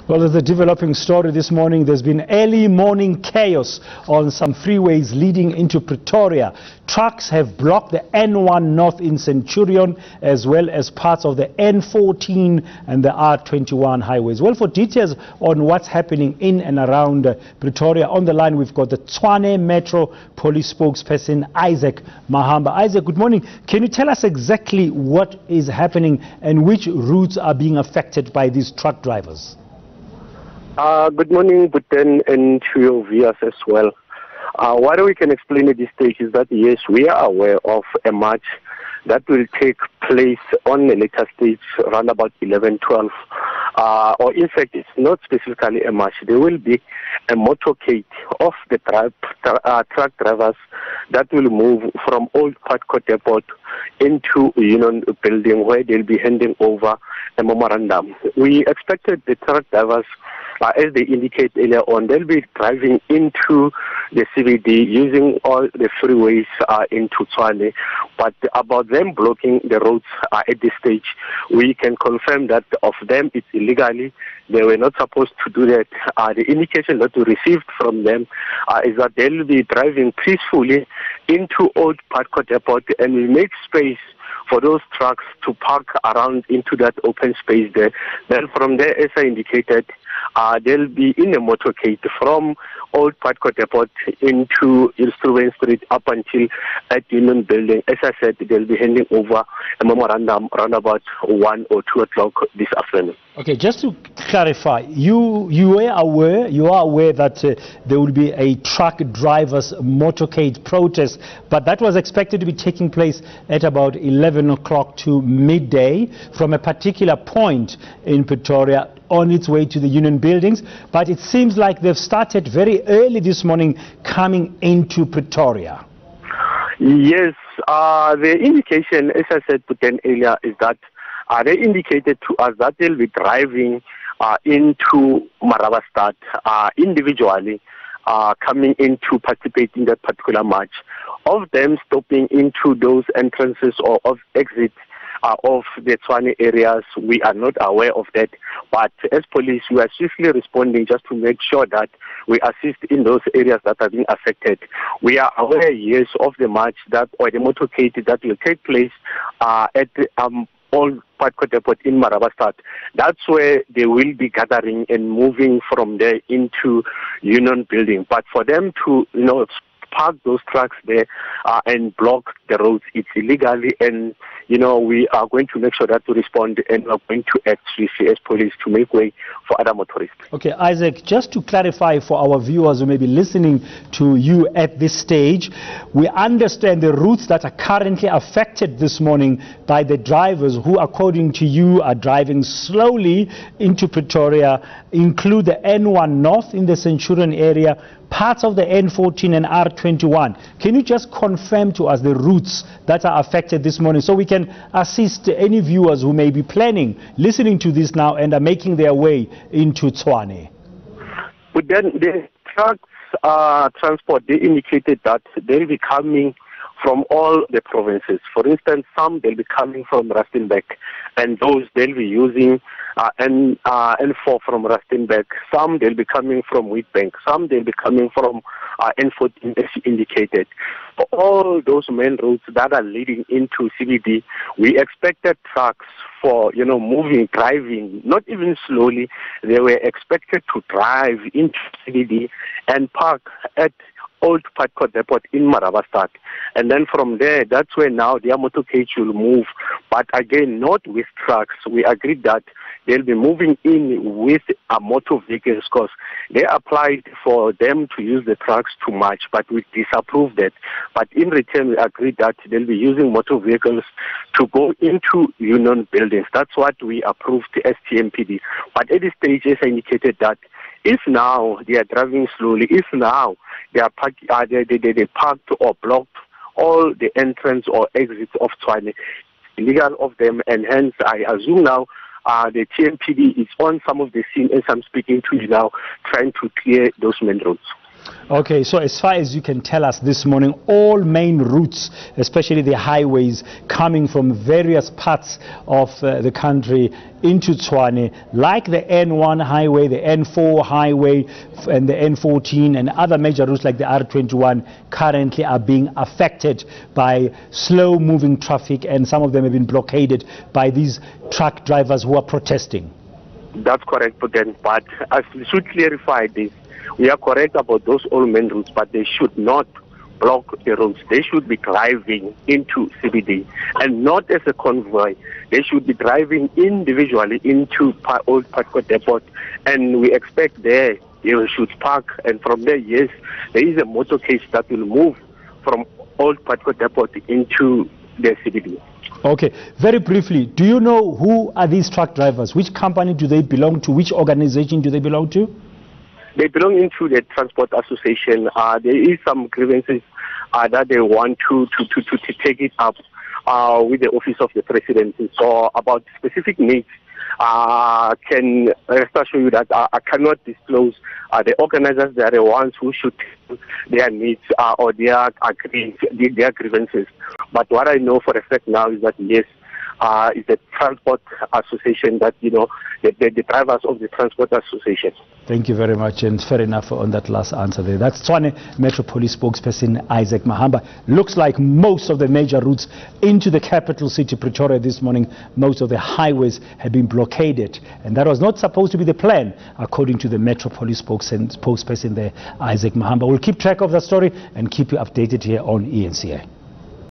Well, there's a developing story this morning. There's been early morning chaos on some freeways leading into Pretoria. Trucks have blocked the N1 North in Centurion, as well as parts of the N14 and the R21 highways. Well, for details on what's happening in and around Pretoria, on the line we've got the Tshwane Metro Police spokesperson, Isaac Mahamba. Isaac, good morning. Can you tell us exactly what is happening and which routes are being affected by these truck drivers? Good morning, Buten, and to your viewers as well. What we can explain at this stage is that, yes, we are aware of a march that will take place on a later stage, around about 11, 12. Or in fact, it's not specifically a march. There will be a motorcade of the truck drivers that will move from Old Patco Depot into Union Building, where they'll be handing over a memorandum. We expected the truck drivers, as they indicate earlier on, they'll be driving into the CBD using all the freeways into Tshwane. But about them blocking the roads at this stage, we can confirm that of them it's illegally. They were not supposed to do that. The indication that we received from them is that they'll be driving peacefully into Old Patco Depot and will make space for those trucks to park around into that open space there. Then from there, as I indicated, they'll be in a motorcade from Old Patco Depot into Instrument Street up until at Union Building. As I said, they'll be handing over a memorandum around about 1 or 2 o'clock this afternoon. Okay, just to clarify, you are aware that there will be a truck drivers motorcade protest, but that was expected to be taking place at about 11 o'clock to midday from a particular point in Pretoria on its way to the Union Buildings, but it seems like they've started very early this morning coming into Pretoria. Yes, the indication, as I said earlier, is that they indicated to us that they'll be driving into Marabastad individually, coming in to participate in that particular march. Of them stopping into those entrances or of exits of the Tshwane areas, we are not aware of that. But as police, we are swiftly responding just to make sure that we assist in those areas that are being affected. We are aware, yes, of the march that or the motorcade that will take place at Old Patco Depot in Marabastad. That's where they will be gathering and moving from there into Union Building. But for them to, park those trucks there and block the roads, it's illegally, and we are going to make sure that we respond and we are going to act swiftly as police to make way for other motorists. Okay, Isaac, just to clarify for our viewers who may be listening to you at this stage, we understand the routes that are currently affected this morning by the drivers who, according to you, are driving slowly into Pretoria include the N1 North in the Centurion area, parts of the N14 and R21. Can you just confirm to us the routes that are affected this morning so we can assist any viewers who may be planning, listening to this now and are making their way into Tshwane? But then the trucks transport, they indicated that they'll be coming from all the provinces. For instance, some they'll be coming from Rustenburg, and those they'll be using N4 from Rustenburg. Some they'll be coming from Wheatbank. Some they'll be coming from N14, as indicated. For all those main roads that are leading into CBD, we expected trucks for moving, driving, not even slowly. They were expected to drive into CBD and park at Old Patco Depot in Marabastad. And then from there, that's where now their motorcade will move. But again, not with trucks. We agreed that they'll be moving in with motor vehicles because they applied for them to use the trucks to march, but we disapproved that. But in return, we agreed that they'll be using motor vehicles to go into Union Buildings. That's what we approved as TMPD. But at this stage, as I indicated that if now they are driving slowly, if now they are they parked or blocked all the entrance or exits of Tshwane, illegal of them, and hence I assume now the TMPD is on some of the scene as I'm speaking to you now, trying to clear those main roads. Okay, so as far as you can tell us this morning, all main routes, especially the highways coming from various parts of the country into Tshwane, like the N1 highway, the N4 highway, and the N14, and other major routes like the R21, currently are being affected by slow-moving traffic, and some of them have been blockaded by these truck drivers who are protesting. That's correct, Putin, but as we should clarify this, we are correct about those all main routes, but they should not block the roads. They should be driving into CBD and not as a convoy. They should be driving individually into Old Patco Depot, and we expect there they should park, and from there, yes, there is a motorcade that will move from Old Patco Depot into the CBD. Okay, very briefly, do you know who are these truck drivers? Which company do they belong to? Which organization do they belong to? They belong into the Transport Association. There is some grievances that they want to take it up with the Office of the Presidency. So about specific needs, can rest assure you that I cannot disclose. The organizers, they are the ones who should take their needs or their grievances. But what I know for a fact now is that yes, is the Transport Association that, you know, the drivers of the Transport Association. Thank you very much, and fair enough on that last answer there. That's Tshwane Metro Police spokesperson Isaac Mahamba. Looks like most of the major routes into the capital city, Pretoria, this morning, most of the highways have been blockaded, and that was not supposed to be the plan, according to the Metro Police spokesperson there, Isaac Mahamba. We'll keep track of the story and keep you updated here on eNCA.